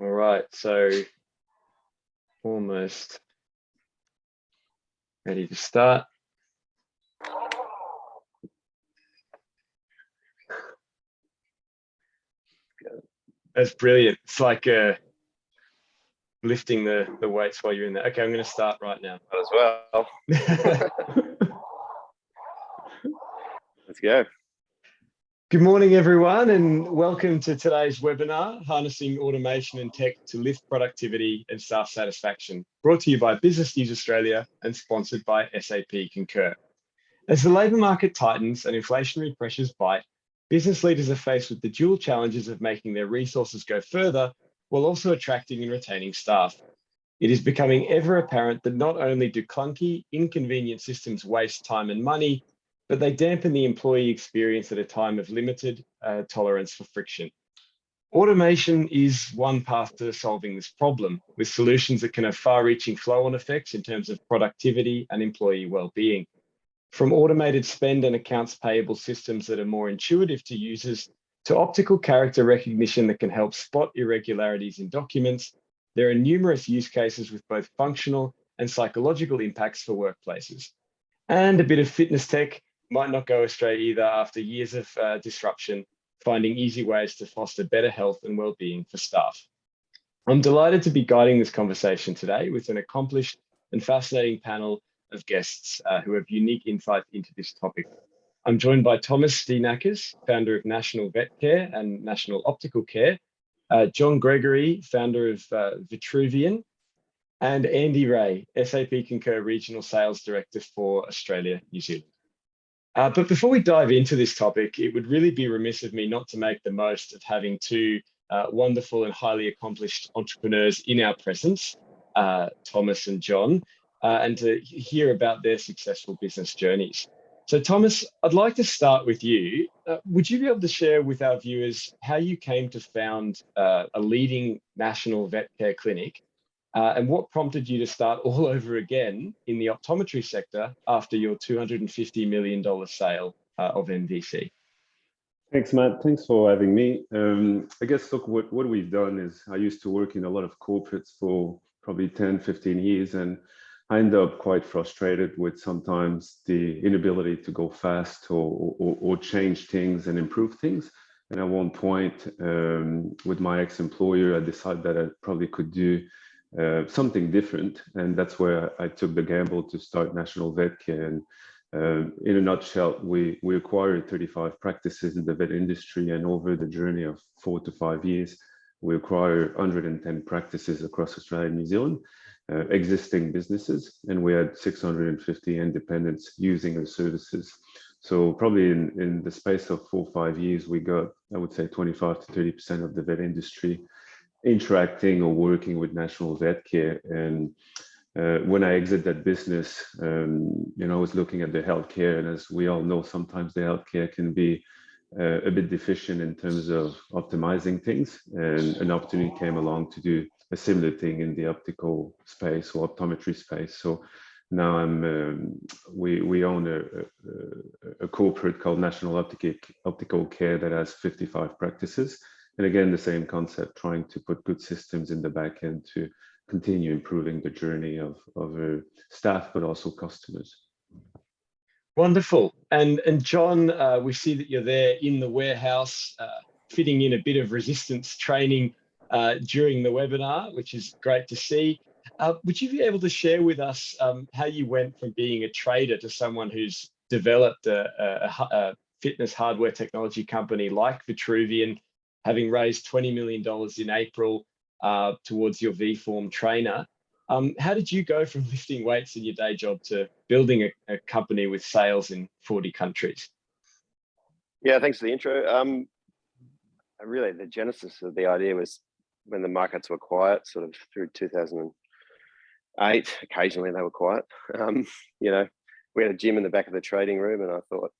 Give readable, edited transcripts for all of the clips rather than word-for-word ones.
All right, so almost ready to start. That's brilliant. It's like lifting the weights while you're in there. Okay, I'm going to start right now. As well. Let's go. Good morning, everyone, and welcome to today's webinar, Harnessing Automation and Tech to Lift Productivity and Staff Satisfaction, brought to you by Business News Australia and sponsored by SAP Concur. As the labour market tightens and inflationary pressures bite, business leaders are faced with the dual challenges of making their resources go further while also attracting and retaining staff. It is becoming ever apparent that not only do clunky, inconvenient systems waste time and money, but they dampen the employee experience at a time of limited tolerance for friction. Automation is one path to solving this problem, with solutions that can have far-reaching flow-on effects in terms of productivity and employee well-being. From automated spend and accounts payable systems that are more intuitive to users, to optical character recognition that can help spot irregularities in documents, there are numerous use cases with both functional and psychological impacts for workplaces. And a bit of fitness tech might not go astray either after years of disruption, finding easy ways to foster better health and well-being for staff. I'm delighted to be guiding this conversation today with an accomplished and fascinating panel of guests who have unique insights into this topic. I'm joined by Tomas Steenackers, founder of National Vet Care and National Optical Care, Jon Gregory, founder of Vitruvian, and Andy Ray, SAP Concur Regional Sales Director for Australia, New Zealand. But before we dive into this topic, it would really be remiss of me not to make the most of having two wonderful and highly accomplished entrepreneurs in our presence, Tomas and Jon, and to hear about their successful business journeys. So Tomas, I'd like to start with you. Would you be able to share with our viewers how you came to found a leading national vet care clinic and what prompted you to start all over again in the optometry sector after your $250 million sale of MVC? Thanks, Matt. Thanks for having me. I guess, look, what we've done is I used to work in a lot of corporates for probably 10, 15 years, and I end up quite frustrated with sometimes the inability to go fast or change things and improve things. And at one point with my ex-employer, I decided that I probably could do something different. And that's where I took the gamble to start National Vet Care. And in a nutshell, we acquired 35 practices in the vet industry. And over the journey of 4 to 5 years, we acquired 110 practices across Australia and New Zealand, existing businesses. And we had 650 independents using the services. So probably in the space of 4 or 5 years, we got, I would say, 25 to 30% of the vet industry interacting or working with National Vet Care. And when I exit that business, I was looking at the healthcare, and as we all know, sometimes the healthcare can be a bit deficient in terms of optimizing things, and an opportunity came along to do a similar thing in the optical space or optometry space. So now we own a corporate called National Optical Care that has 55 practices. And again, the same concept, trying to put good systems in the back end to continue improving the journey of our staff, but also customers. Wonderful. And Jon, we see that you're there in the warehouse, fitting in a bit of resistance training during the webinar, which is great to see. Would you be able to share with us how you went from being a trader to someone who's developed a fitness hardware technology company like Vitruvian, having raised $20 million in April towards your V-Form trainer? How did you go from lifting weights in your day job to building a company with sales in 40 countries? Yeah, thanks for the intro. Really, the genesis of the idea was when the markets were quiet, sort of through 2008. Occasionally they were quiet. We had a gym in the back of the trading room, and I thought,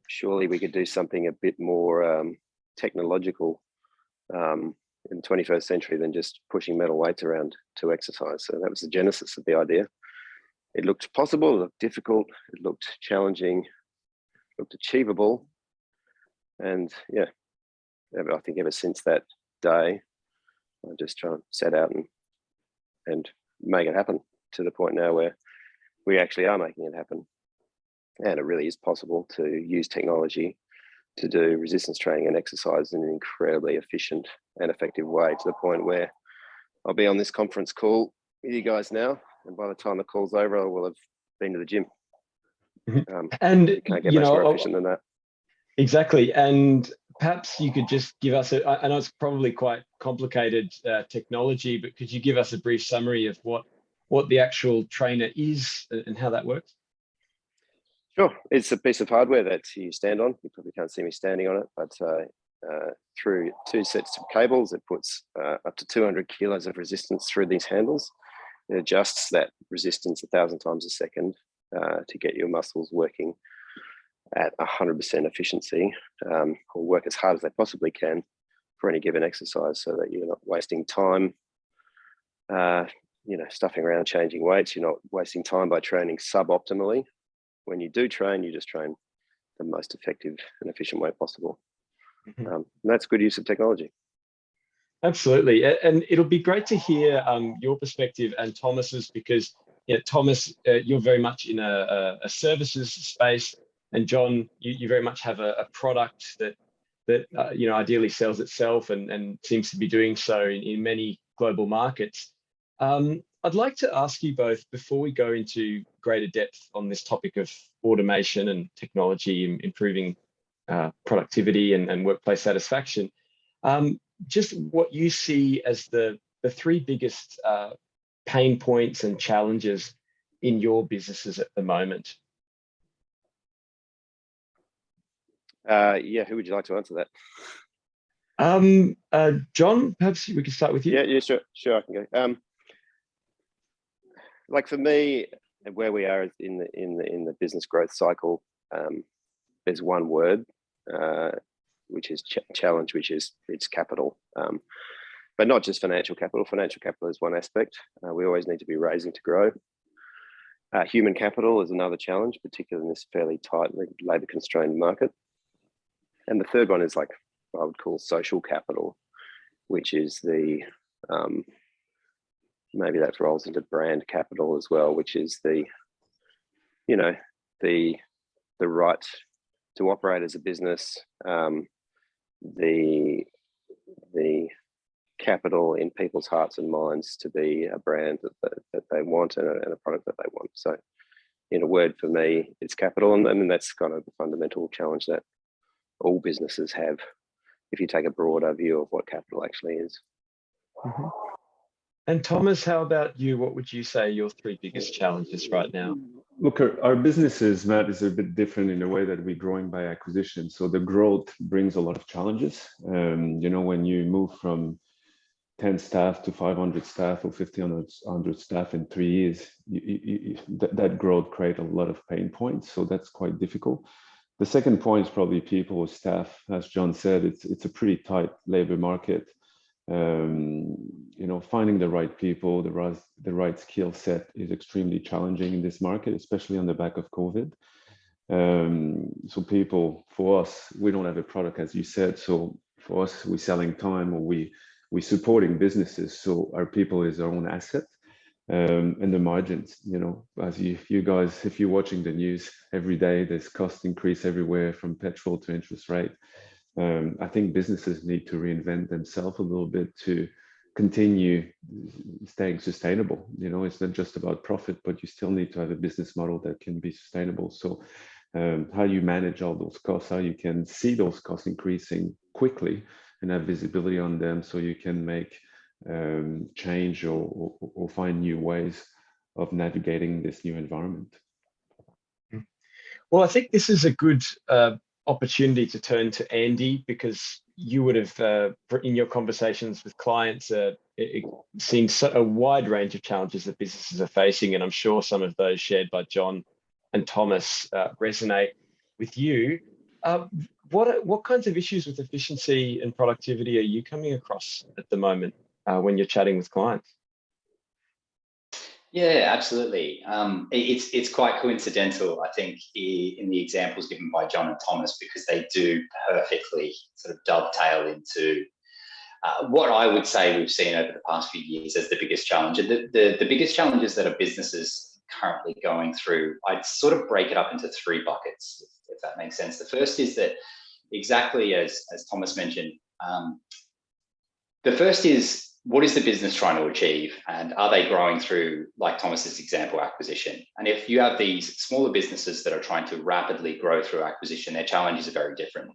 surely we could do something a bit more technological in the 21st century than just pushing metal weights around to exercise. So that was the genesis of the idea. It looked possible, it looked difficult, it looked challenging, it looked achievable. And yeah, I think ever since that day, I just try and set out and make it happen to the point now where we actually are making it happen. And it really is possible to use technology to do resistance training and exercise in an incredibly efficient and effective way, to the point where I'll be on this conference call with you guys now, and by the time the call's over, I will have been to the gym. And you can't get much more efficient than that. Exactly. And perhaps you could just give us I know it's probably quite complicated technology, but could you give us a brief summary of what the actual trainer is and how that works? Sure. It's a piece of hardware that you stand on. You probably can't see me standing on it, but through 2 sets of cables, it puts up to 200 kilos of resistance through these handles. It adjusts that resistance 1,000 times a second to get your muscles working at 100% efficiency, or work as hard as they possibly can for any given exercise, so that you're not wasting time, stuffing around, changing weights. You're not wasting time by training suboptimally. When you do train, you just train the most effective and efficient way possible. And that's good use of technology. Absolutely. And it'll be great to hear your perspective and Tomas's, because Tomas, you're very much in a services space, and Jon, you very much have a product that ideally sells itself and seems to be doing so in many global markets. I'd like to ask you both, before we go into greater depth on this topic of automation and technology improving productivity and workplace satisfaction, just what you see as the 3 biggest pain points and challenges in your businesses at the moment. Who would you like to answer that? Jon, perhaps we could start with you. Yeah, sure, I can go. Like for me, where we are in the business growth cycle, there's one word, which is challenge, which is it's capital, but not just financial capital. Financial capital is one aspect. We always need to be raising to grow. Human capital is another challenge, particularly in this fairly tight labour constrained market. And the third one is like what I would call social capital, which is the maybe that rolls into brand capital as well, which is the right to operate as a business, the capital in people's hearts and minds to be a brand that they want and a product that they want. So in a word, for me, it's capital, and that's kind of the fundamental challenge that all businesses have, if you take a broader view of what capital actually is. Mm-hmm. And Tomas, how about you? What would you say your 3 biggest challenges right now? Look, our businesses, Matt, is a bit different in the way that we're growing by acquisition. So the growth brings a lot of challenges. When you move from 10 staff to 500 staff or 1,500 staff in 3 years, that growth creates a lot of pain points. So that's quite difficult. The second point is probably people or staff. As Jon said, it's a pretty tight labor market. Finding the right people, the right skill set is extremely challenging in this market, especially on the back of COVID. So people, for us, we don't have a product, as you said. So for us, we're selling time, or we're supporting businesses. So our people is our own asset. And the margins, as you guys, if you're watching the news every day, there's cost increase everywhere, from petrol to interest rate. I think businesses need to reinvent themselves a little bit to continue staying sustainable. It's not just about profit, but you still need to have a business model that can be sustainable. So how you manage all those costs, how you can see those costs increasing quickly and have visibility on them, so you can make change or find new ways of navigating this new environment. Well, I think this is a good opportunity to turn to Andy, because you would have, in your conversations with clients, seen a wide range of challenges that businesses are facing, and I'm sure some of those shared by Jon and Tomas resonate with you. What kinds of issues with efficiency and productivity are you coming across at the moment when you're chatting with clients? Yeah, absolutely. It's quite coincidental, I think, in the examples given by Jon and Tomas, because they do perfectly sort of dovetail into What I would say we've seen over the past few years as the biggest challenge, and the biggest challenges that are businesses currently going through, I'd sort of break it up into 3 buckets, if that makes sense. The first is that, exactly as Thomas mentioned, the first is, what is the business trying to achieve? And are they growing through, like Thomas's example, acquisition? And if you have these smaller businesses that are trying to rapidly grow through acquisition, their challenges are very different.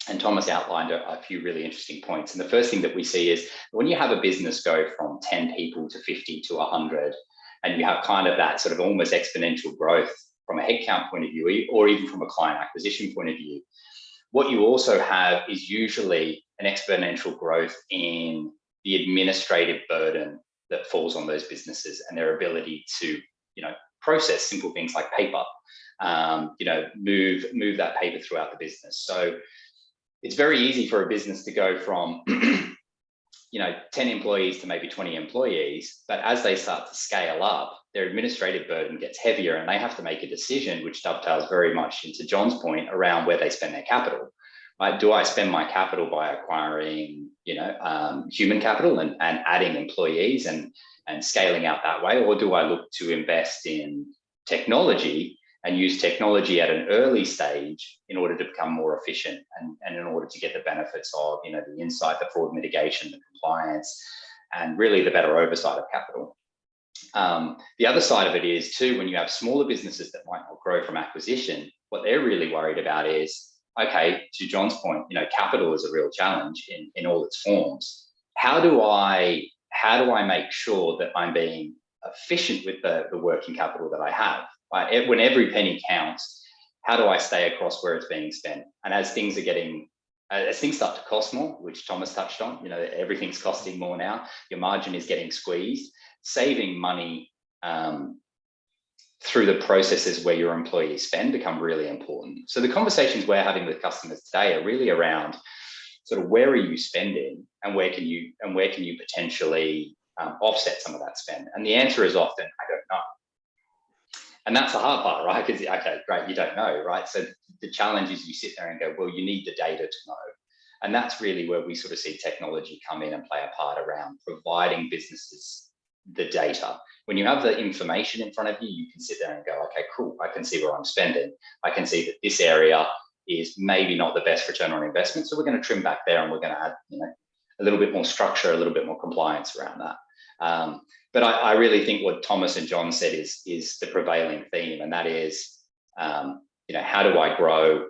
And Thomas outlined a few really interesting points. And the first thing that we see is when you have a business go from 10 people to 50 to 100, and you have kind of that sort of almost exponential growth from a headcount point of view, or even from a client acquisition point of view, what you also have is usually an exponential growth in the administrative burden that falls on those businesses and their ability to, process simple things like paper, move that paper throughout the business. So it's very easy for a business to go from, 10 employees to maybe 20 employees, but as they start to scale up, their administrative burden gets heavier and they have to make a decision, which dovetails very much into Jon's point around where they spend their capital. Right? Do I spend my capital by acquiring, human capital and adding employees and scaling out that way? Or do I look to invest in technology and use technology at an early stage in order to become more efficient and in order to get the benefits of, the insight, the fraud mitigation, the compliance, and really the better oversight of capital? The other side of it is too, when you have smaller businesses that might not grow from acquisition, what they're really worried about is, okay, to Jon's point, capital is a real challenge in all its forms. How do I make sure that I'm being efficient with the working capital that I have? Right? When every penny counts, how do I stay across where it's being spent? And as things start to cost more, which Thomas touched on, everything's costing more now, your margin is getting squeezed, saving money through the processes where your employees spend become really important. So the conversations we're having with customers today are really around sort of where are you spending and where can you potentially offset some of that spend? And the answer is often, I don't know. And that's the hard part, right? Because, okay, great, you don't know, right? So the challenge is you sit there and go, well, you need the data to know. And that's really where we sort of see technology come in and play a part around providing businesses the data. When you have the information in front of you, you can sit there and go, okay, cool, I can see where I'm spending. I can see that this area is maybe not the best return on investment. So we're going to trim back there and we're going to add, a little bit more structure, a little bit more compliance around that. But I really think what Thomas and Jon said is the prevailing theme, and that is, how do I grow?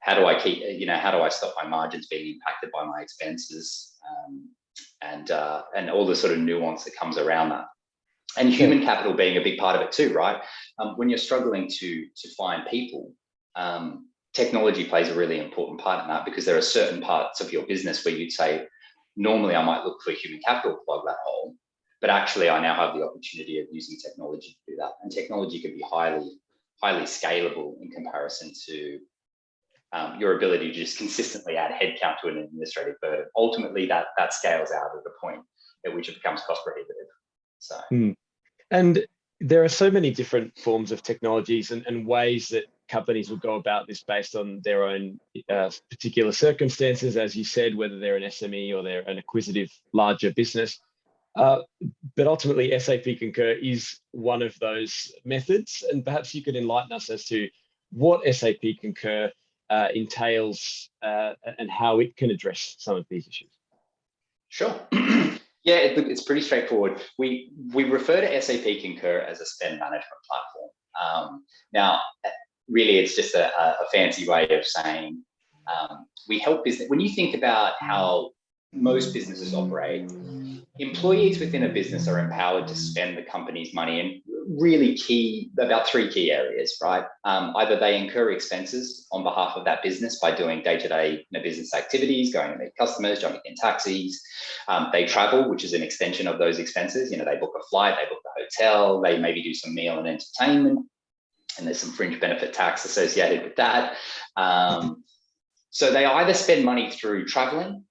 How do I keep? How do I stop my margins being impacted by my expenses, and all the sort of nuance that comes around that, and human capital being a big part of it too, right? When you're struggling to find people, technology plays a really important part in that, because there are certain parts of your business where you'd say, normally I might look for human capital to plug that hole. But actually, I now have the opportunity of using technology to do that. And technology can be highly, highly scalable in comparison to your ability to just consistently add headcount to an administrative burden. Ultimately, that scales out at the point at which it becomes cost prohibitive. So, And there are so many different forms of technologies and ways that companies will go about this based on their own particular circumstances, as you said, whether they're an SME or they're an acquisitive larger business. But ultimately, SAP Concur is one of those methods, and perhaps you could enlighten us as to what SAP Concur entails and how it can address some of these issues. Sure. Yeah, it's pretty straightforward. We refer to SAP Concur as a spend management platform. Now, really, it's just a fancy way of saying we help business. When you think about how most businesses operate, employees within a business are empowered to spend the company's money in really about 3 key areas, right? Either they incur expenses on behalf of that business by doing day-to-day business activities, going to meet customers, jumping in taxis. They travel, which is an extension of those expenses. They book a flight, they book the hotel, they maybe do some meal and entertainment, and there's some fringe benefit tax associated with that. So they either spend money through traveling,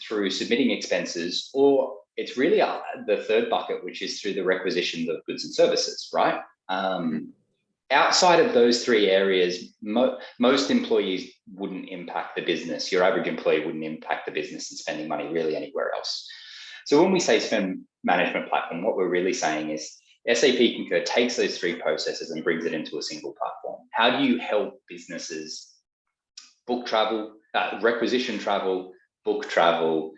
through submitting expenses, or it's really the third bucket, which is through the requisition of goods and services, right? outside of those three areas, most employees wouldn't impact the business. Your average employee wouldn't impact the business in spending money really anywhere else. So when we say spend management platform, what we're really saying is SAP Concur takes those three processes and brings it into a single platform. How do you help businesses book travel, requisition travel, book travel,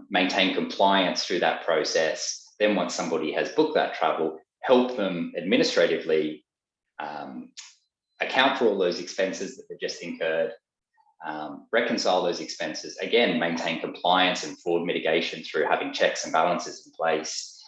maintain compliance through that process? Then once somebody has booked that travel, help them administratively account for all those expenses that they've just incurred, reconcile those expenses, again, maintain compliance and fraud mitigation through having checks and balances in place,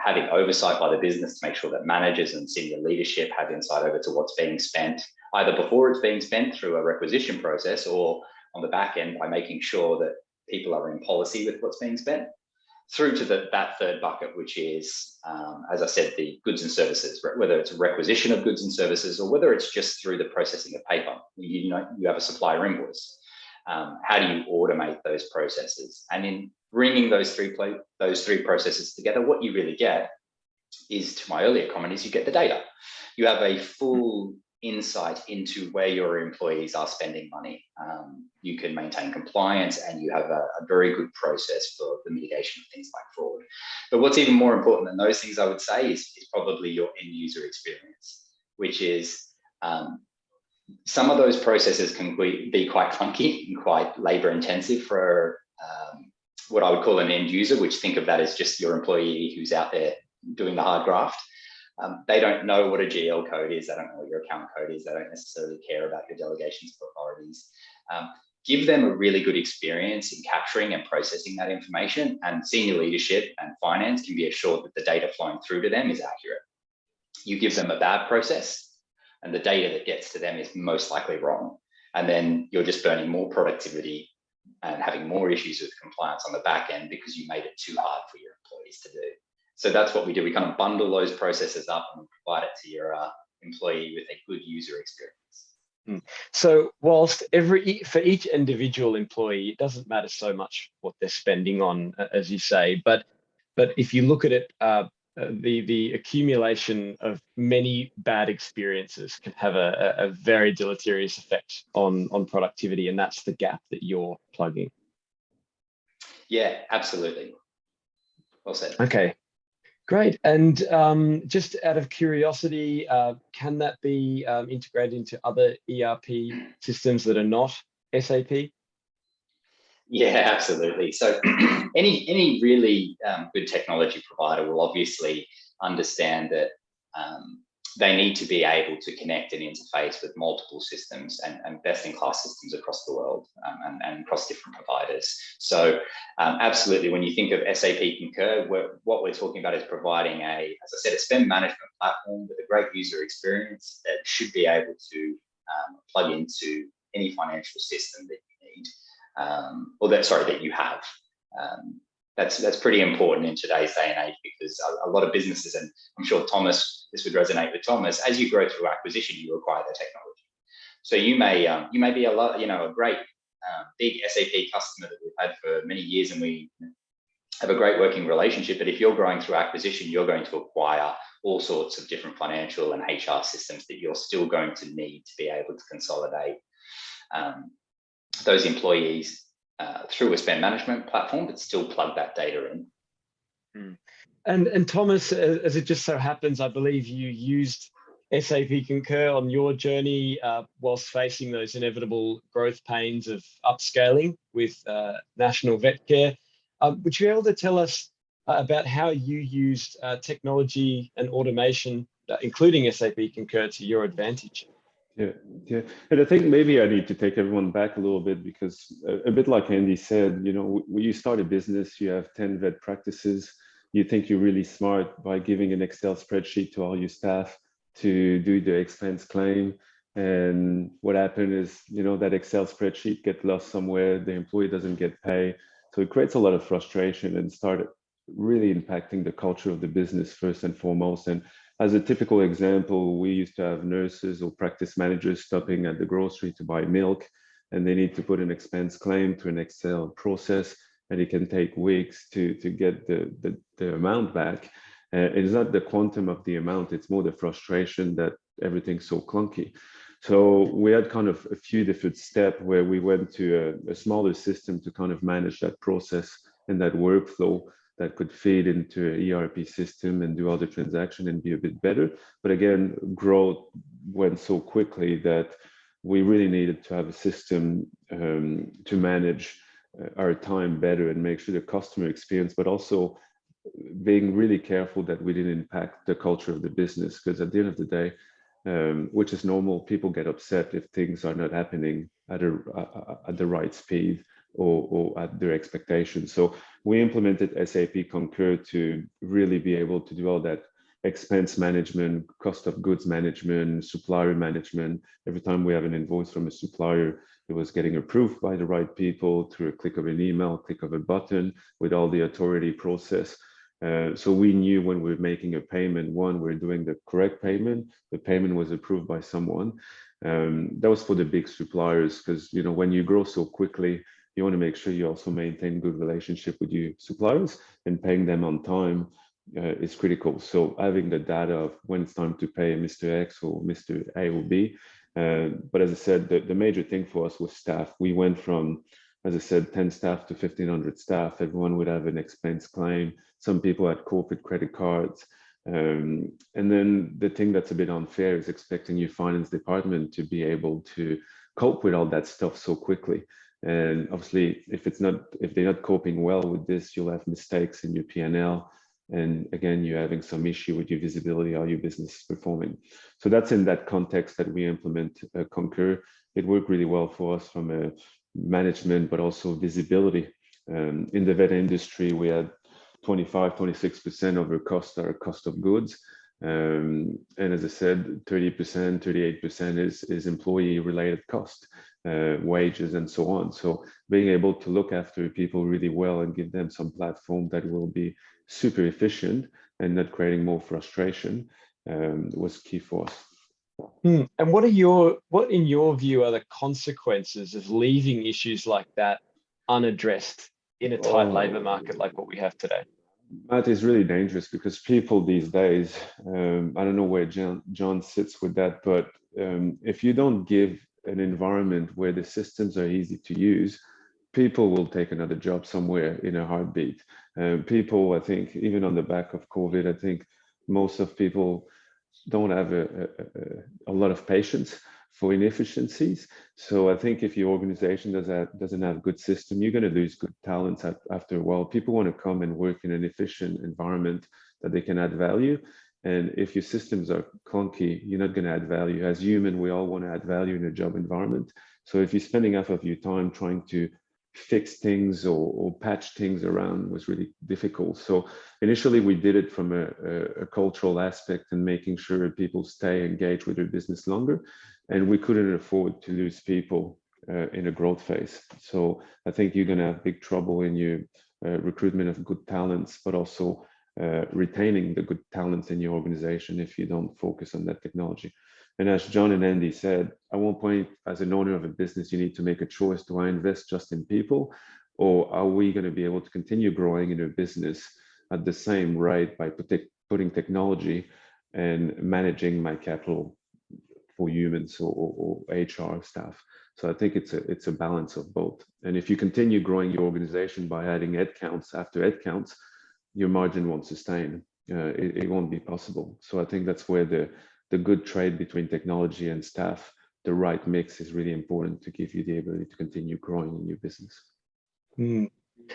having oversight by the business to make sure that managers and senior leadership have insight over to what's being spent, either before it's being spent through a requisition process or on the back end by making sure that people are in policy with what's being spent, through to that third bucket, which is, as I said, the goods and services, whether it's a requisition of goods and services or whether it's just through the processing of paper. You have a supplier invoice. How do you automate those processes? And in bringing those three processes together, what you really get is, to my earlier comment, is you get the data. You have a full insight into where your employees are spending money. You can maintain compliance and you have a very good process for the mitigation of things like fraud. But what's even more important than those things, I would say, is probably your end user experience, which is some of those processes can be quite clunky and quite labor intensive for what I would call an end user, which think of that as just your employee who's out there doing the hard graft. They don't know what a GL code is. They don't know what your account code is. They don't necessarily care about your delegations of authorities. Give them a really good experience in capturing and processing that information, and senior leadership and finance can be assured that the data flowing through to them is accurate. You give them a bad process and the data that gets to them is most likely wrong. And then you're just burning more productivity and having more issues with compliance on the back end because you made it too hard for your employees to do. So that's what we do. We kind of bundle those processes up and provide it to your employee with a good user experience. So whilst for each individual employee, it doesn't matter so much what they're spending on, as you say, but if you look at it, the accumulation of many bad experiences can have a very deleterious effect on productivity, and that's the gap that you're plugging. Yeah, absolutely. Well said. Okay. Great. And just out of curiosity, can that be integrated into other ERP systems that are not SAP? Yeah, absolutely. So any really good technology provider will obviously understand that they need to be able to connect and interface with multiple systems and best-in-class systems across the world and across different providers. So absolutely, when you think of SAP Concur, what we're talking about is providing as I said, a spend management platform with a great user experience that should be able to plug into any financial system that you need, that you have. That's pretty important in today's day and age because a lot of businesses, and I'm sure this would resonate with Thomas, as you grow through acquisition, you acquire the technology. So you may be a great big SAP customer that we've had for many years, and we have a great working relationship. But if you're growing through acquisition, you're going to acquire all sorts of different financial and HR systems that you're still going to need to be able to consolidate those employees through a spend management platform, but still plug that data in. And Thomas, as it just so happens, I believe you used SAP Concur on your journey whilst facing those inevitable growth pains of upscaling with National Vet Care. Would you be able to tell us about how you used technology and automation, including SAP Concur, to your advantage? Yeah. And I think maybe I need to take everyone back a little bit because a bit like Andy said, when you start a business, you have 10 vet practices. You think you're really smart by giving an Excel spreadsheet to all your staff to do the expense claim. And what happened is, that Excel spreadsheet gets lost somewhere, the employee doesn't get paid. So it creates a lot of frustration and started really impacting the culture of the business first and foremost. And as a typical example, we used to have nurses or practice managers stopping at the grocery to buy milk, and they need to put an expense claim to an Excel process, and it can take weeks to get the amount back. It's not the quantum of the amount, it's more the frustration that everything's so clunky. So we had kind of a few different steps where we went to a smaller system to kind of manage that process and that workflow that could feed into an ERP system and do all the transaction and be a bit better. But again, growth went so quickly that we really needed to have a system to manage our time better and make sure the customer experience, but also being really careful that we didn't impact the culture of the business. Because at the end of the day, which is normal, people get upset if things are not happening at the right speed or at their expectations. So we implemented SAP Concur to really be able to do all that expense management, cost of goods management, supplier management. Every time we have an invoice from a supplier, it was getting approved by the right people through a click of an email, click of a button, with all the authority process. So we knew when we were making a payment, one, we're doing the correct payment, the payment was approved by someone. That was for the big suppliers, because when you grow so quickly, you want to make sure you also maintain good relationship with your suppliers, and paying them on time is critical. So having the data of when it's time to pay Mr. X or Mr. A or B. But as I said, the major thing for us was staff. We went from, as I said, 10 staff to 1,500 staff. Everyone would have an expense claim. Some people had corporate credit cards. And then the thing that's a bit unfair is expecting your finance department to be able to cope with all that stuff so quickly. And obviously, if they're not coping well with this, you'll have mistakes in your P&L. And again, you're having some issue with your visibility, how your business is performing. So that's in that context that we implement Concur. It worked really well for us from a management, but also visibility. In the vet industry, we had 26% of our costs are cost of goods. And as I said, 30%, 38% is employee related cost, wages and so on. So being able to look after people really well and give them some platform that will be super efficient and not creating more frustration was key for us. And what in your view are the consequences of leaving issues like that unaddressed in a tight labor market like what we have today? That is really dangerous, because people these days, I don't know where Jon sits with that, but if you don't give an environment where the systems are easy to use, people will take another job somewhere in a heartbeat. People, I think, even on the back of COVID, I think most of people don't have a lot of patience for inefficiencies. So I think if your organization doesn't have good system, you're going to lose good talents after a while. People want to come and work in an efficient environment that they can add value. And if your systems are clunky, you're not going to add value. As human, we all want to add value in a job environment. So if you're spending half of your time trying to fix things or patch things around, was really difficult. So initially we did it from a cultural aspect and making sure people stay engaged with their business longer. And we couldn't afford to lose people in a growth phase. So I think you're going to have big trouble in your recruitment of good talents, but also retaining the good talents in your organization if you don't focus on that technology. And as Jon and Andy said, at one point, as an owner of a business, you need to make a choice. Do I invest just in people, or are we going to be able to continue growing in a business at the same rate by putting technology and managing my capital for humans or HR staff? So I think it's a balance of both. And if you continue growing your organization by adding head counts after head counts, your margin won't sustain. It won't be possible. So I think that's where the good trade between technology and staff, the right mix, is really important to give you the ability to continue growing in your business. And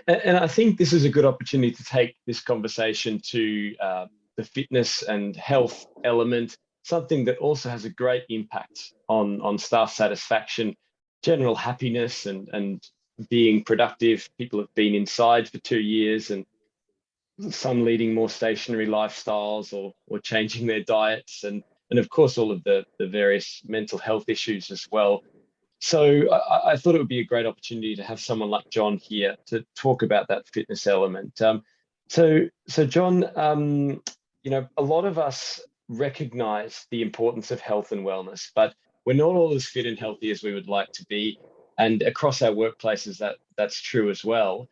I think this is a good opportunity to take this conversation to the fitness and health element, something that also has a great impact on staff satisfaction, general happiness and being productive. People have been inside for 2 years, and some leading more stationary lifestyles or changing their diets, and of course all of the various mental health issues as well. So I thought it would be a great opportunity to have someone like Jon here to talk about that fitness element. So Jon, a lot of us recognize the importance of health and wellness, but we're not all as fit and healthy as we would like to be. And across our workplaces, that's true as well.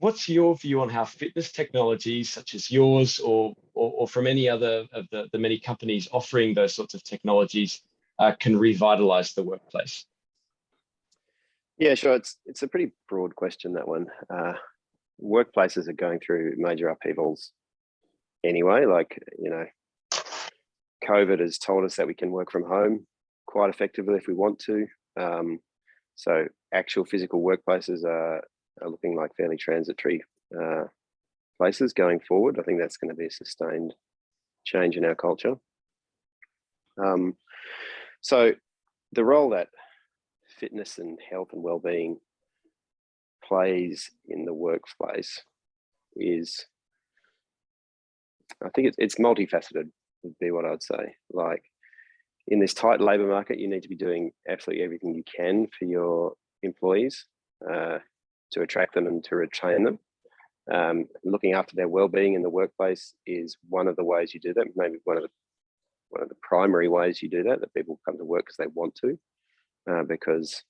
what's your view on how fitness technologies such as yours or from any other of the many companies offering those sorts of technologies can revitalize the workplace? Yeah, sure. It's a pretty broad question, that one. Workplaces are going through major upheavals anyway. Like, you know, COVID has told us that we can work from home quite effectively if we want to. So actual physical workplaces are looking like fairly transitory places going forward. I think that's going to be a sustained change in our culture. So the role that fitness and health and well-being plays in the workplace is, I think it's multifaceted, would be what I'd say. Like, in this tight labor market, you need to be doing absolutely everything you can for your employees to attract them and to retain them. Looking after their well-being in the workplace is one of the ways you do that. Maybe one of the primary ways you do that. That people come to work because they want to, because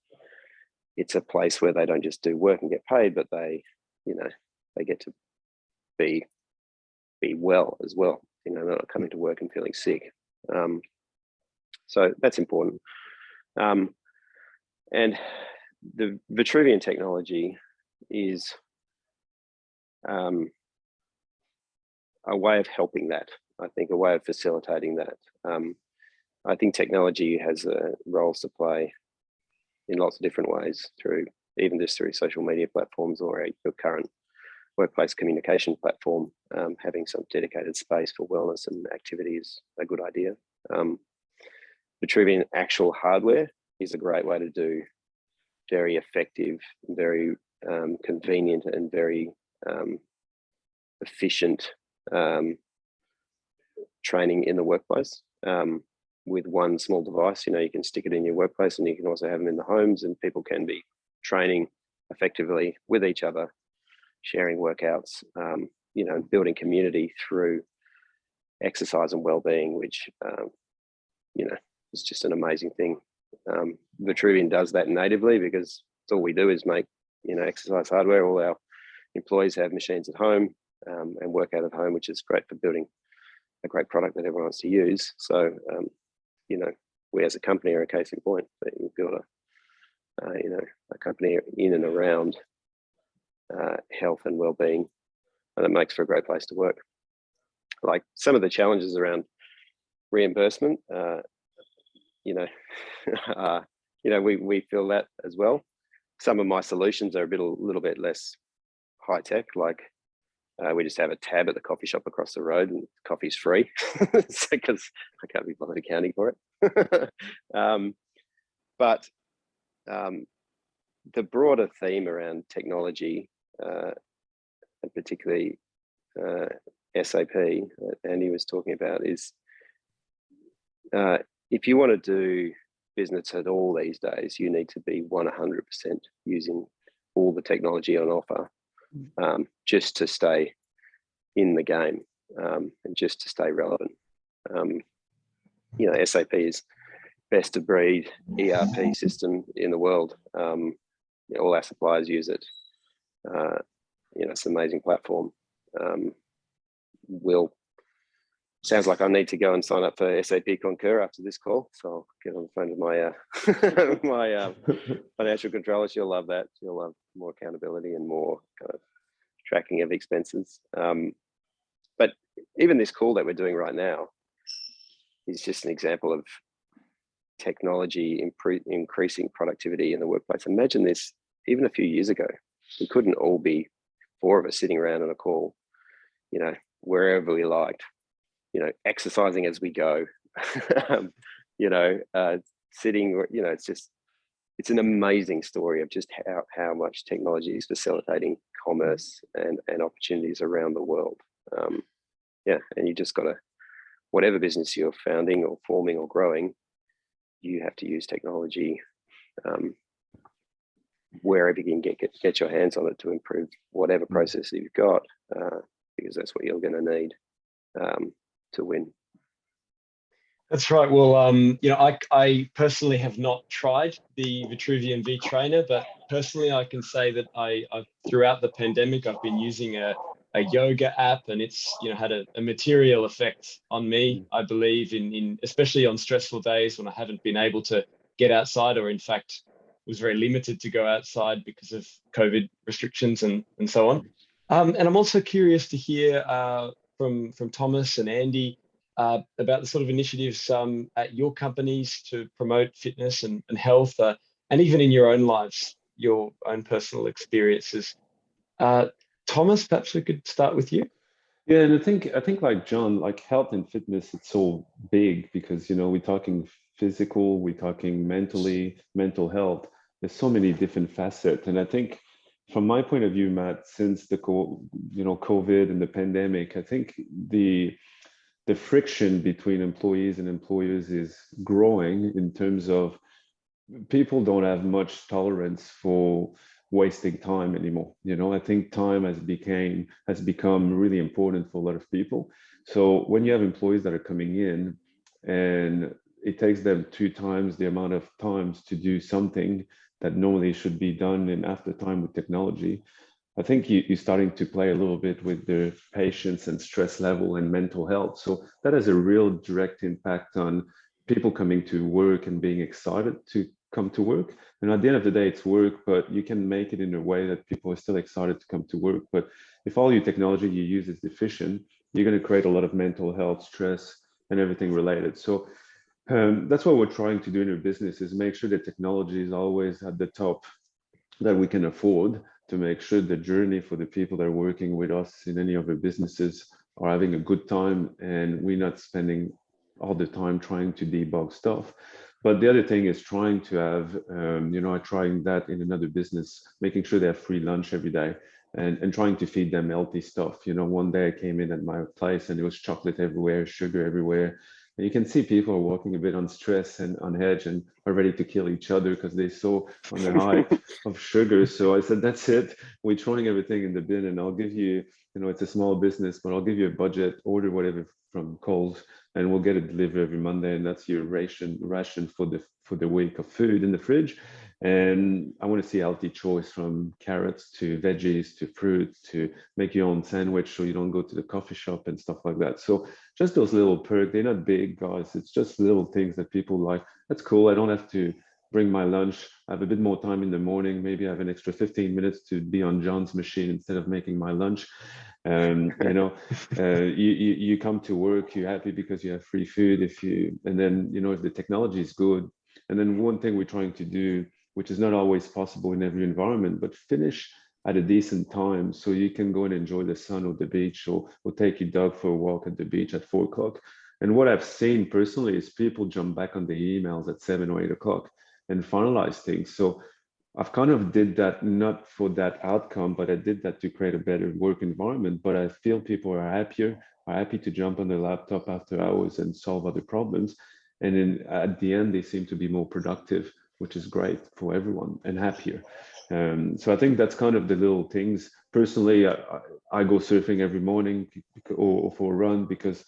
it's a place where they don't just do work and get paid, but they get to be well as well. You know, they're not coming to work and feeling sick. So that's important. And the Vitruvian technology is a way of helping that. I think a way of facilitating that. I think technology has roles to play in lots of different ways, through social media platforms or your current workplace communication platform. Having some dedicated space for wellness and activity is a good idea. Vitruvian actual hardware is a great way to do very effective, very convenient and very efficient training in the workplace. With one small device, you know, you can stick it in your workplace, and you can also have them in the homes, and people can be training effectively with each other, sharing workouts, you know, building community through exercise and well-being, which, you know, is just an amazing thing. Vitruvian does that natively because it's all we do is make, you know, exercise hardware. All our employees have machines at home and work out at home, which is great for building a great product that everyone wants to use. So, you know, we as a company are a case in point that you build a company in and around health and well-being, and it makes for a great place to work. Like, some of the challenges around reimbursement, you know, we feel that as well. Some of my solutions are a little bit less high tech. Like, we just have a tab at the coffee shop across the road, and coffee's free because I can't be bothered accounting for it. But the broader theme around technology, and particularly SAP that Andy was talking about, is if you want to do business at all these days, you need to be 100% using all the technology on offer, just to stay in the game, and just to stay relevant. You know, SAP is best of breed ERP system in the world. You know, all our suppliers use it. You know, it's an amazing platform. Sounds like I need to go and sign up for SAP Concur after this call. So I'll get on the phone to my financial controller. She'll love that. She'll love more accountability and more kind of tracking of expenses. But even this call that we're doing right now is just an example of technology increasing productivity in the workplace. Imagine this even a few years ago. We couldn't all be four of us sitting around on a call, you know, wherever we liked, you know, exercising as we go, you know, sitting, you know, it's an amazing story of just how much technology is facilitating commerce and opportunities around the world. Yeah, and you just got to, whatever business you're founding or forming or growing, you have to use technology wherever you can get your hands on it to improve whatever process that you've got, because that's what you're going to need to win. That's right. Well, I personally have not tried the Vitruvian V Trainer, but personally, I can say that I've throughout the pandemic, I've been using a yoga app, and it's had a material effect on me. I believe in especially on stressful days when I haven't been able to get outside, or in fact was very limited to go outside because of COVID restrictions and so on. And I'm also curious to hear from Tomas and Andy about the sort of initiatives at your companies to promote fitness and health, and even in your own lives, your own personal experiences. Tomas, perhaps we could start with you. Yeah, and I think like John, like health and fitness, it's so big because we're talking physical, we're talking mentally, mental health. There's so many different facets, and I think from my point of view, Matt, since the COVID and the pandemic, I think the friction between employees and employers is growing in terms of people don't have much tolerance for wasting time anymore. I think time has become really important for a lot of people. So when you have employees that are coming in and it takes them 2 times the amount of times to do something that normally should be done in after time with technology, I think you're starting to play a little bit with the patients and stress level and mental health. So that has a real direct impact on people coming to work and being excited to come to work. And at the end of the day, it's work, but you can make it in a way that people are still excited to come to work. But if all your technology you use is deficient, you're going to create a lot of mental health, stress, and everything related. So that's what we're trying to do in our business, is make sure that technology is always at the top that we can afford, to make sure the journey for the people that are working with us in any of our businesses are having a good time, and we're not spending all the time trying to debug stuff. But the other thing is trying to have, trying that in another business, making sure they have free lunch every day, and trying to feed them healthy stuff. One day I came in at my place and there was chocolate everywhere, sugar everywhere. And you can see people are walking a bit on stress and on edge and are ready to kill each other because they're so on the high of sugar. So I said, that's it. We're throwing everything in the bin, and I'll give you, it's a small business, but I'll give you a budget, order whatever from Coles, and we'll get it delivered every Monday. And that's your ration for the week of food in the fridge. And I want to see a healthy choice, from carrots to veggies to fruit, to make your own sandwich so you don't go to the coffee shop and stuff like that. So just those little perks, they're not big, guys. It's just little things that people like. That's cool. I don't have to bring my lunch. I have a bit more time in the morning. Maybe I have an extra 15 minutes to be on John's machine instead of making my lunch. You come to work, you're happy because you have free food. If the technology is good. And then one thing we're trying to do, which is not always possible in every environment, but finish at a decent time so you can go and enjoy the sun or the beach, or take your dog for a walk at the beach at 4 o'clock. And what I've seen personally is people jump back on the emails at 7 or 8 o'clock and finalize things. So I've kind of did that not for that outcome, but I did that to create a better work environment. But I feel people are happy to jump on their laptop after hours and solve other problems. And then at the end, they seem to be more productive, which is great for everyone, and happier. So I think that's kind of the little things. Personally, I go surfing every morning or for a run because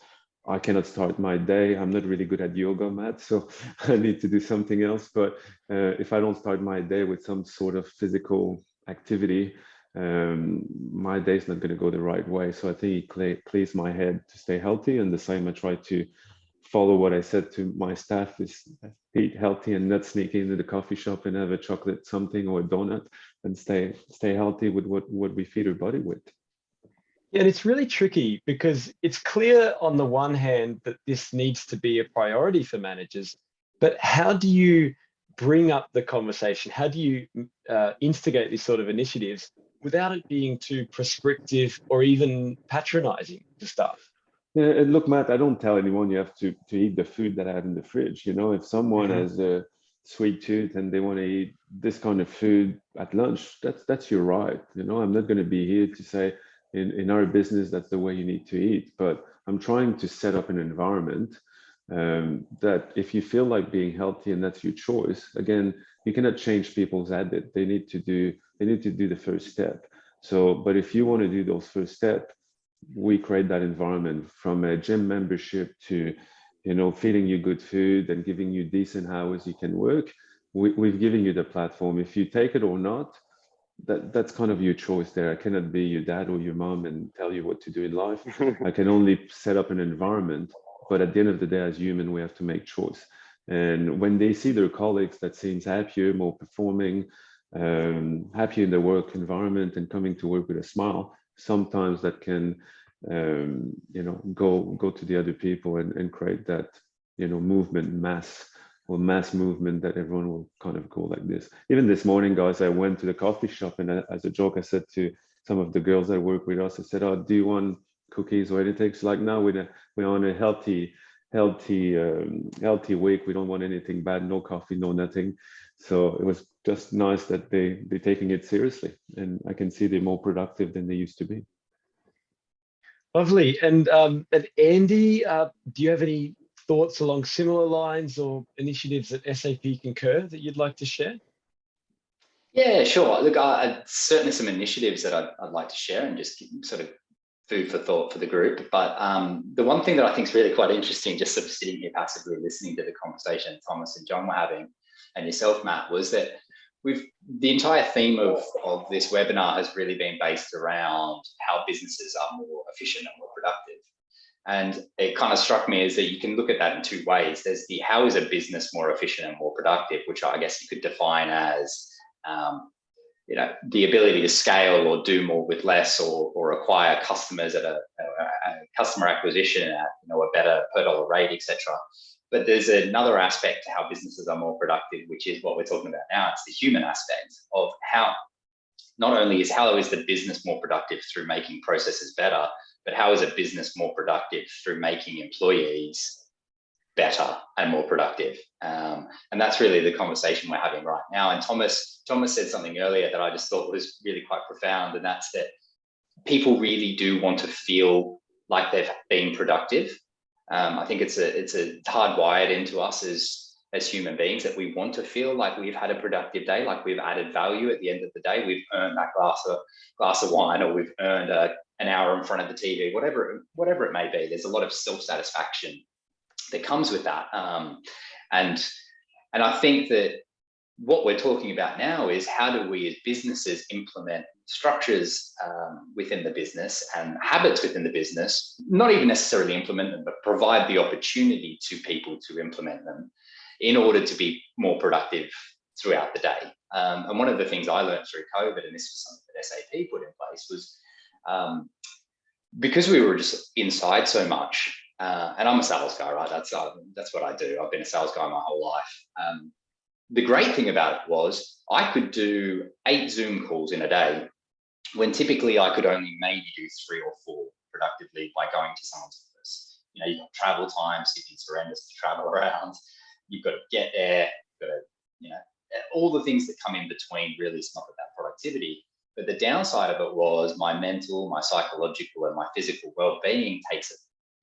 I cannot start my day. I'm not really good at yoga, Matt, so I need to do something else. But if I don't start my day with some sort of physical activity, my day's not going to go the right way. So I think it clears my head to stay healthy. And the same, I try to follow what I said to my staff, is eat healthy and not sneak into the coffee shop and have a chocolate something or a donut, and stay healthy with what we feed our body with. Yeah, and it's really tricky because it's clear on the one hand that this needs to be a priority for managers, but how do you bring up the conversation? How do you instigate these sort of initiatives without it being too prescriptive or even patronizing to staff? Yeah, and look, Matt, I don't tell anyone you have to eat the food that I have in the fridge. If someone has a sweet tooth and they want to eat this kind of food at lunch, that's your right. I'm not going to be here to say in our business that's the way you need to eat, but I'm trying to set up an environment that if you feel like being healthy and that's your choice, again, you cannot change people's habit. They need to do the first step. So, but if you want to do those first steps, we create that environment, from a gym membership to feeding you good food and giving you decent hours you can work. We've given you the platform. If you take it or not, that's kind of your choice there. I cannot be your dad or your mom and tell you what to do in life. I can only set up an environment, but at the end of the day, as human, we have to make choice. And when they see their colleagues that seems happier, more performing, happier in the work environment and coming to work with a smile, sometimes that can go to the other people and create that movement, mass movement, that everyone will kind of go like this. Even this morning, guys, I went to the coffee shop, and as a joke, I said to some of the girls that work with us, I said, "Oh, do you want cookies or anything?" It's like, "No, we're on a healthy week. We don't want anything bad, no coffee, no nothing." So it was just nice that they're taking it seriously, and I can see they're more productive than they used to be. Lovely. And Andy, do you have any thoughts along similar lines or initiatives at SAP Concur that you'd like to share? Yeah, sure. Look, certainly some initiatives that I'd like to share and just sort of food for thought for the group. But the one thing that I think is really quite interesting, just sort of sitting here passively listening to the conversation Thomas and Jon were having, and yourself, Matt, was that the entire theme of this webinar has really been based around how businesses are more efficient and more productive. And it kind of struck me as that you can look at that in two ways. There's the how is a business more efficient and more productive, which I guess you could define as the ability to scale or do more with less, or acquire customers at a customer acquisition at a better per dollar rate, etc. But there's another aspect to how businesses are more productive, which is what we're talking about now. It's the human aspect of how not only is the business more productive through making processes better, but how is a business more productive through making employees better and more productive? And that's really the conversation we're having right now. And Thomas said something earlier that I just thought was really quite profound, and that's that people really do want to feel like they've been productive. I think it's a hardwired into us as human beings that we want to feel like we've had a productive day, like we've added value at the end of the day. We've earned that glass of wine, or we've earned an hour in front of the TV, whatever it may be. There's a lot of self-satisfaction that comes with that. And I think that what we're talking about now is how do we as businesses implement structures within the business and habits within the business, not even necessarily implement them, but provide the opportunity to people to implement them in order to be more productive throughout the day. And one of the things I learned through COVID, and this was something that SAP put in place, was because we were just inside so much, and I'm a sales guy, right? That's what I do. I've been a sales guy my whole life. The great thing about it was I could do 8 Zoom calls in a day, when typically I could only maybe do 3 or 4 productively by going to someone's office. You've got travel time, Sydney's horrendous to travel around. You've got to get there, you've got to, all the things that come in between really stop at that productivity. But the downside of it was my mental, my psychological, and my physical well-being takes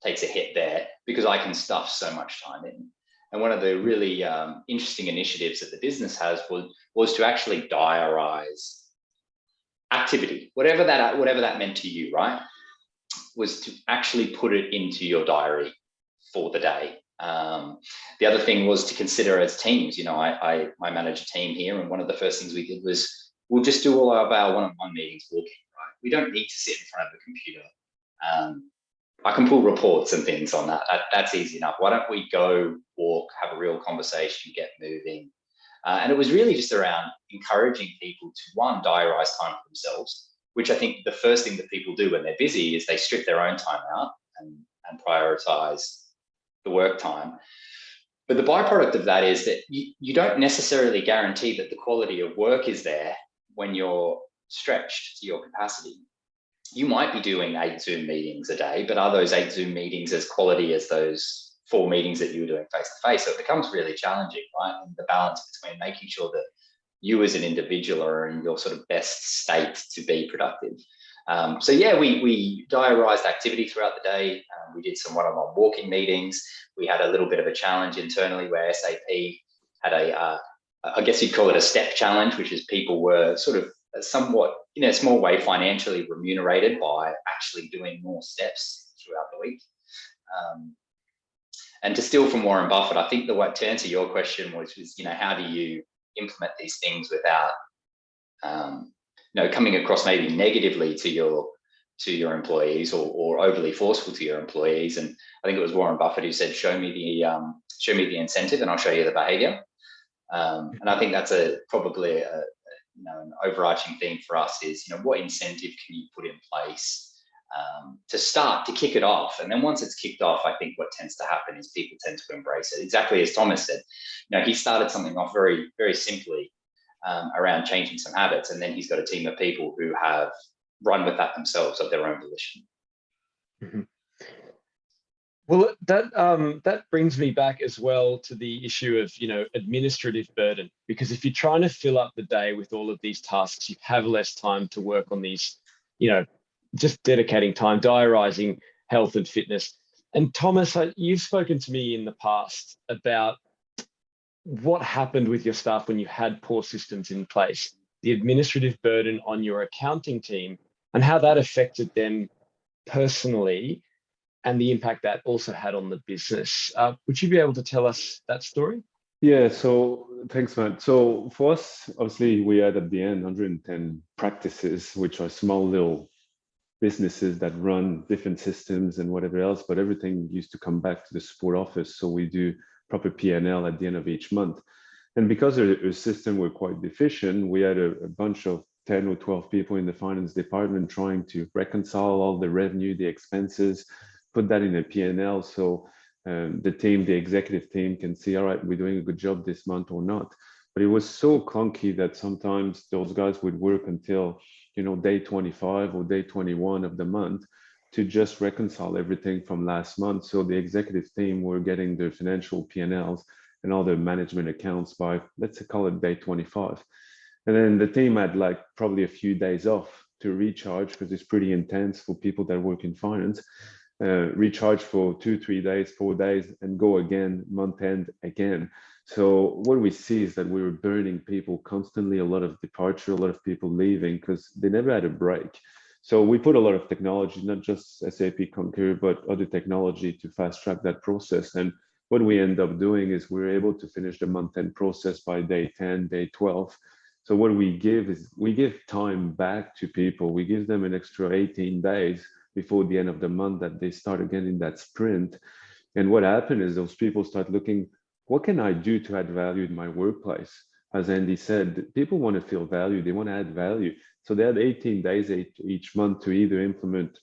a hit there, because I can stuff so much time in. And one of the really interesting initiatives that the business has was to actually diarize activity, whatever that meant to you, right? Was to actually put it into your diary for the day. The other thing was to consider as teams. I manage a team here, and one of the first things we did was we'll just do all of our one-on-one meetings walking, right? We don't need to sit in front of the computer. I can pull reports and things on that. That's easy enough. Why don't we go walk, have a real conversation, get moving? And it was really just around encouraging people to, one, diarize time for themselves, which I think the first thing that people do when they're busy is they strip their own time out and prioritize the work time. But the byproduct of that is that you don't necessarily guarantee that the quality of work is there when you're stretched to your capacity. You might be doing 8 Zoom meetings a day, but are those 8 Zoom meetings as quality as those 4 meetings that you were doing face to face? So it becomes really challenging, right? And the balance between making sure that you as an individual are in your sort of best state to be productive. So yeah, we diarized activity throughout the day. We did some one-on-one walking meetings. We had a little bit of a challenge internally where SAP had I guess you'd call it a step challenge, which is people were sort of somewhat, in a small way, financially remunerated by actually doing more steps throughout the week. And to steal from Warren Buffett, I think to answer your question, which was, how do you implement these things without, coming across maybe negatively to your employees or overly forceful to your employees. And I think it was Warren Buffett who said, show me the incentive and I'll show you the behavior. And I think that's probably an overarching theme for us is, what incentive can you put in place to kick it off? And then once it's kicked off, I think what tends to happen is people tend to embrace it. Exactly as Tomas said, he started something off very, very simply around changing some habits. And then he's got a team of people who have run with that themselves of their own volition. Mm-hmm. Well, that brings me back as well to the issue of, administrative burden, because if you're trying to fill up the day with all of these tasks, you have less time to work on these, just dedicating time, diarising health and fitness. And Tomas, you've spoken to me in the past about what happened with your staff when you had poor systems in place, the administrative burden on your accounting team and how that affected them personally and the impact that also had on the business. Would you be able to tell us that story? Yeah, so thanks, Matt. So for us, obviously, we had at the end 110 practices, which are small little businesses that run different systems and whatever else, but everything used to come back to the support office. So we do proper P&L at the end of each month. And because our system were quite deficient, we had a bunch of 10 or 12 people in the finance department trying to reconcile all the revenue, the expenses, put that in a P&L. So the executive team can see, all right, we're doing a good job this month or not. But it was so clunky that sometimes those guys would work until, day 25 or day 21 of the month to just reconcile everything from last month. So the executive team were getting the financial P&Ls and all the management accounts by, let's call it day 25. And then the team had probably a few days off to recharge because it's pretty intense for people that work in finance. Recharge for 2, 3 days, 4 days, and go again, month end again. So what we see is that we were burning people constantly, a lot of departure, a lot of people leaving because they never had a break. So we put a lot of technology, not just SAP Concur, but other technology to fast track that process. And what we end up doing is we're able to finish the month end process by day 10, day 12. So what we give is we give time back to people. We give them an extra 18 days before the end of the month that they start again in that sprint. And what happened is those people start looking, what can I do to add value in my workplace? As Andy said, people want to feel value, they want to add value. So they had 18 days each month to either implement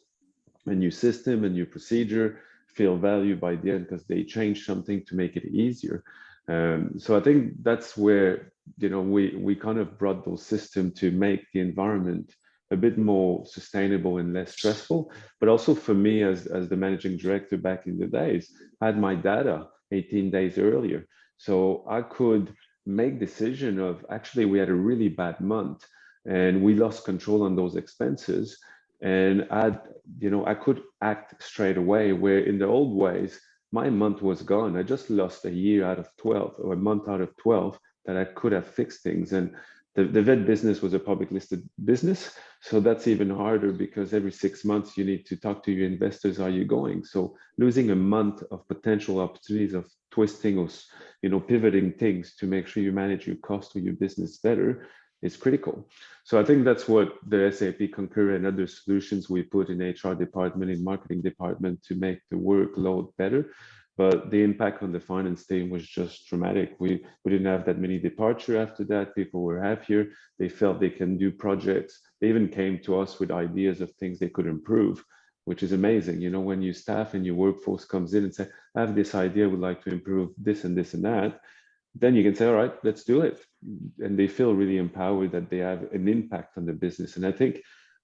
a new system, a new procedure, feel value by the end because they changed something to make it easier. So I think that's where, we kind of brought those systems to make the environment a bit more sustainable and less stressful. But also for me as the managing director back in the days, I had my data 18 days earlier. So I could make decision of actually we had a really bad month and we lost control on those expenses. And I could act straight away where in the old ways, my month was gone. I just lost a year out of 12 or a month out of 12 that I could have fixed things. And the vet business was a public listed business. So that's even harder because every 6 months you need to talk to your investors. Are you going? So losing a month of potential opportunities of twisting or, pivoting things to make sure you manage your cost or your business better is critical. So I think that's what the SAP Concur and other solutions we put in HR department, in marketing department to make the workload better. But the impact on the finance team was just dramatic. We didn't have that many departure after that. People were happier. They felt they can do projects. They even came to us with ideas of things they could improve, which is amazing. When your staff and your workforce comes in and say, I have this idea, would like to improve this and this and that, then you can say, all right, let's do it. And they feel really empowered that they have an impact on the business. And I think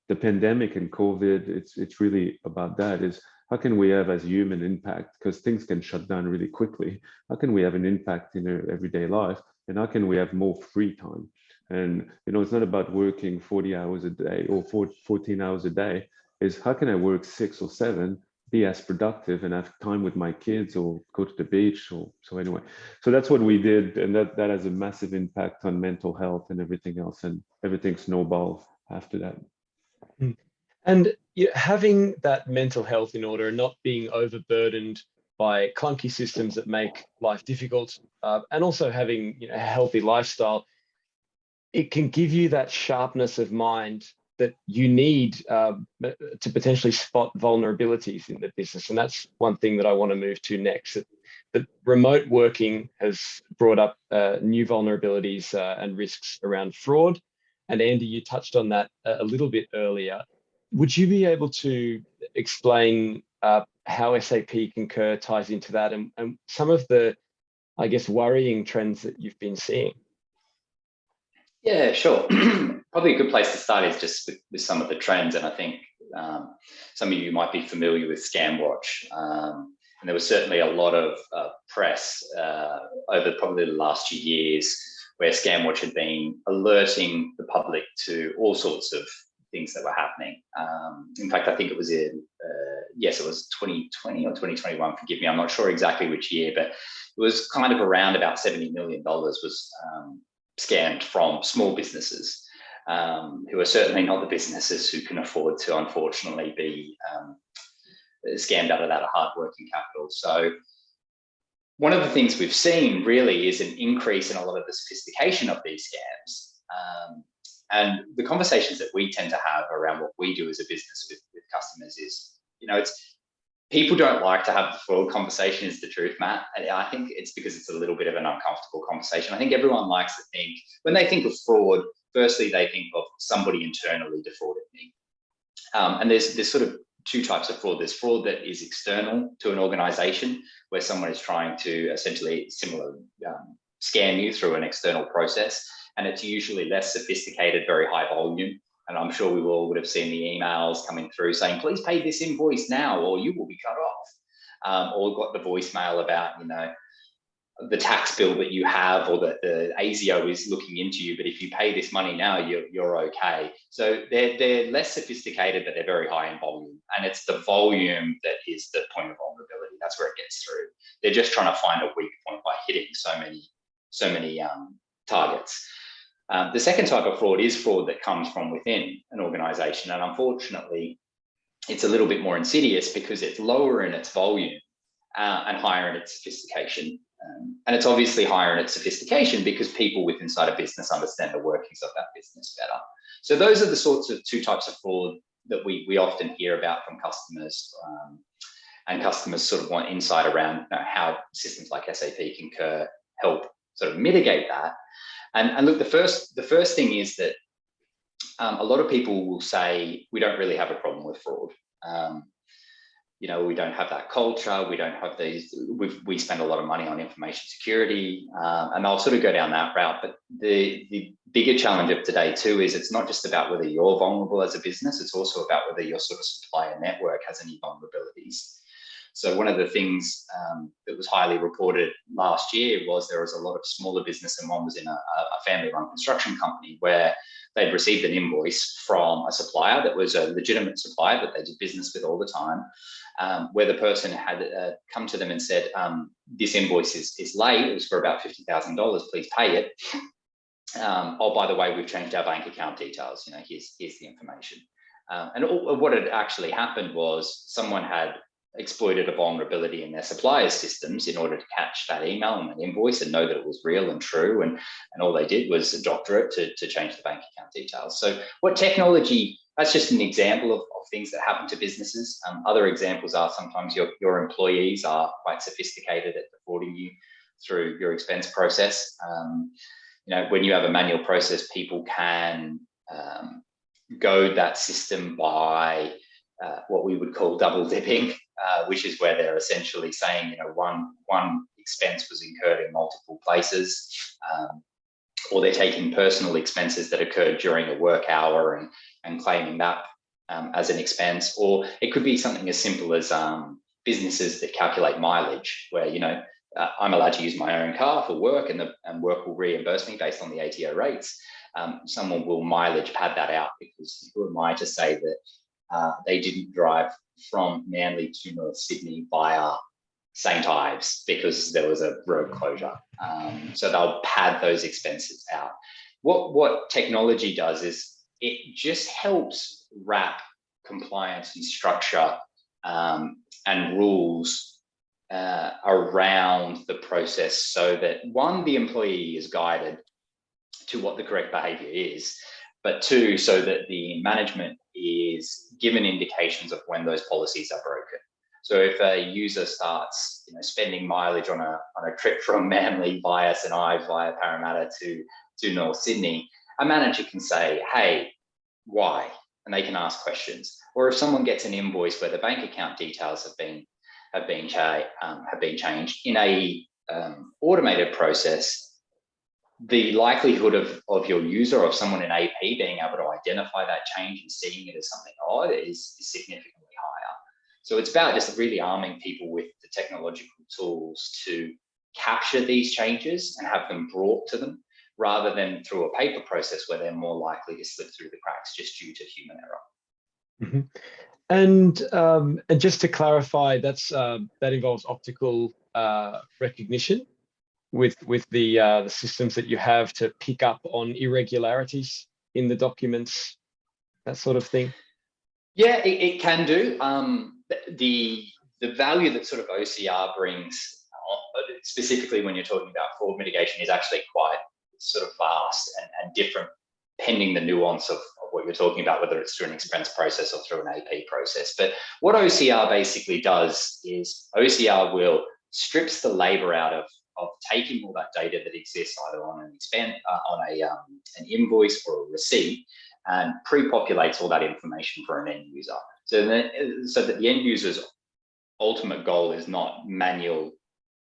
the pandemic and COVID, it's really about that is how can we have as human impact? Because things can shut down really quickly. How can we have an impact in our everyday life? And how can we have more free time? And, it's not about working 40 hours a day or 14 hours a day. It's how can I work 6 or 7, be as productive and have time with my kids or go to the beach or so anyway. So that's what we did. And that has a massive impact on mental health and everything else. And everything snowballed after that. And having that mental health in order and not being overburdened by clunky systems that make life difficult, and also having a healthy lifestyle, it can give you that sharpness of mind that you need to potentially spot vulnerabilities in the business. And that's one thing that I want to move to next. That remote working has brought up new vulnerabilities and risks around fraud. And Andy, you touched on that a little bit earlier. Would you be able to explain how SAP Concur ties into that and some of the, I guess, worrying trends that you've been seeing? Yeah, sure. Probably a good place to start is just with some of the trends. And I think some of you might be familiar with ScamWatch. And there was certainly a lot of press over probably the last few years where ScamWatch had been alerting the public to all sorts of things that were happening. In fact, I think it was yes, it was 2020 or 2021, forgive me, I'm not sure exactly which year, but it was kind of around about $70 million was scammed from small businesses, who are certainly not the businesses who can afford to, unfortunately, be scammed out of that hard working capital. So one of the things we've seen really is an increase in a lot of the sophistication of these scams. And the conversations that we tend to have around what we do as a business with customers is, it's people don't like to have the fraud conversation, is the truth, Matt. And I think it's because it's a little bit of an uncomfortable conversation. I think everyone likes to think, when they think of fraud, firstly, they think of somebody internally defrauded me. And there's sort of two types of fraud. There's fraud that is external to an organization, where someone is trying to essentially scam you through an external process. And it's usually less sophisticated, very high volume. And I'm sure we all would have seen the emails coming through saying, please pay this invoice now, or you will be cut off. Or got the voicemail about, the tax bill that you have, or that the ASIO is looking into you, but if you pay this money now, you're okay. So they're less sophisticated, but they're very high in volume. And it's the volume that is the point of vulnerability. That's where it gets through. They're just trying to find a weak point by hitting so many targets. The second type of fraud is fraud that comes from within an organization. And unfortunately, it's a little bit more insidious because it's lower in its volume and higher in its sophistication. And it's obviously higher in its sophistication because people with inside a business understand the workings of that business better. So those are the sorts of two types of fraud that we often hear about from customers. And customers sort of want insight around how systems like SAP Concur help sort of mitigate that. And look, the first thing is that a lot of people will say, we don't really have a problem with fraud. We don't have that culture. We don't have these, we spend a lot of money on information security, and I'll sort of go down that route. But the bigger challenge of today too is it's not just about whether you're vulnerable as a business, it's also about whether your sort of supplier network has any vulnerabilities. So one of the things that was highly reported last year was there was a lot of smaller business, and one was in a family-run construction company where they'd received an invoice from a supplier that was a legitimate supplier that they did business with all the time, where the person had come to them and said, this invoice is late, it was for about $50,000, please pay it. Oh, by the way, we've changed our bank account details, here's the information. And what had actually happened was someone had exploited a vulnerability in their supplier's systems in order to catch that email and that invoice and know that it was real and true. And all they did was doctor it to change the bank account details. So what technology, that's just an example of things that happen to businesses. Other examples are sometimes your employees are quite sophisticated at defrauding you through your expense process. When you have a manual process, people can goad that system by what we would call double dipping, which is where they're essentially saying, one expense was incurred in multiple places, or they're taking personal expenses that occurred during a work hour and claiming that as an expense. Or it could be something as simple as businesses that calculate mileage, where I'm allowed to use my own car for work, and work will reimburse me based on the ATO rates. Someone will mileage pad that out, because who am I to say that they didn't drive from Manly to North Sydney via St. Ives because there was a road closure. So they'll pad those expenses out. What technology does is it just helps wrap compliance and structure and rules around the process, so that one, the employee is guided to what the correct behavior is, but two, so that the management is given indications of when those policies are broken. So if a user starts, spending mileage on a trip from Manly via St Ives via Parramatta to North Sydney, a manager can say, "Hey, why?" And they can ask questions. Or if someone gets an invoice where the bank account details have been changed in a automated process, the likelihood of your user or of someone in AP being able to identify that change and seeing it as something odd is significantly higher. So it's about just really arming people with the technological tools to capture these changes and have them brought to them, rather than through a paper process where they're more likely to slip through the cracks just due to human error. Mm-hmm. And just to clarify, that involves optical recognition with the systems that you have to pick up on irregularities in the documents, that sort of thing. Yeah, it can do. The value that sort of OCR brings, specifically when you're talking about fraud mitigation, is actually quite sort of vast and different, pending the nuance of what you're talking about, whether it's through an expense process or through an AP process. But what OCR basically does is OCR will strips the labor out of taking all that data that exists either on an invoice or a receipt, and pre-populates all that information for an end user. So that the end user's ultimate goal is not manual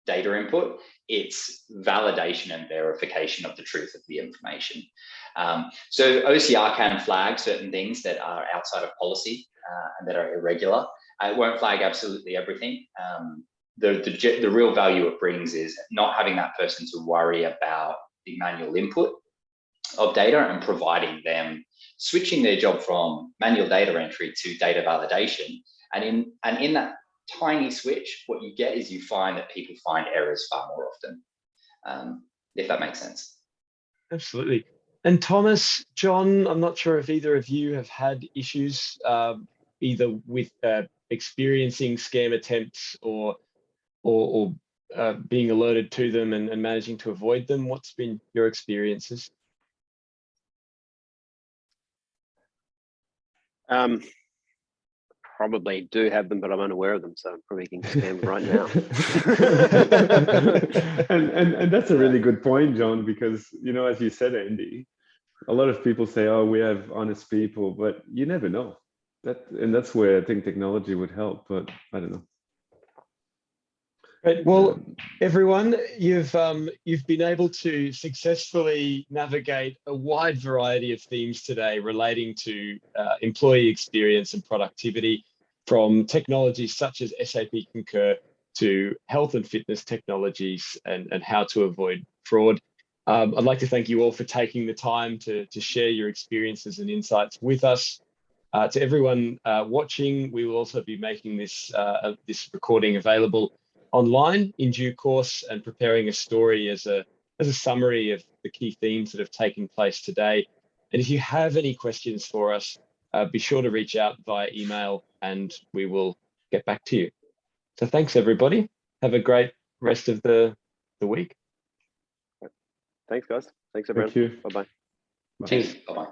data input, it's validation and verification of the truth of the information. So OCR can flag certain things that are outside of policy and that are irregular. It won't flag absolutely everything. The real value it brings is not having that person to worry about the manual input of data and providing them, switching their job from manual data entry to data validation. And in that tiny switch, what you get is you find that people find errors far more often, if that makes sense. Absolutely. And Thomas, Jon, I'm not sure if either of you have had issues either with experiencing scam attempts or being alerted to them and managing to avoid them. What's been your experiences? Probably do have them, but I'm unaware of them, so I'm probably getting scammed right now. and that's a really good point, Jon, because as you said, Andy, a lot of people say, "Oh, we have honest people," but you never know. That's where I think technology would help, but I don't know. Great. Well, everyone, you've been able to successfully navigate a wide variety of themes today relating to employee experience and productivity, from technologies such as SAP Concur to health and fitness technologies and how to avoid fraud. I'd like to thank you all for taking the time to share your experiences and insights with us. To everyone watching, we will also be making this recording available online in due course and preparing a story as a summary of the key themes that have taken place today. And if you have any questions for us, be sure to reach out via email and we will get back to you. So thanks, everybody. Have a great rest of the week. Thanks, guys. Thanks, everyone. Thank you. Bye-bye. Cheers. Bye-bye.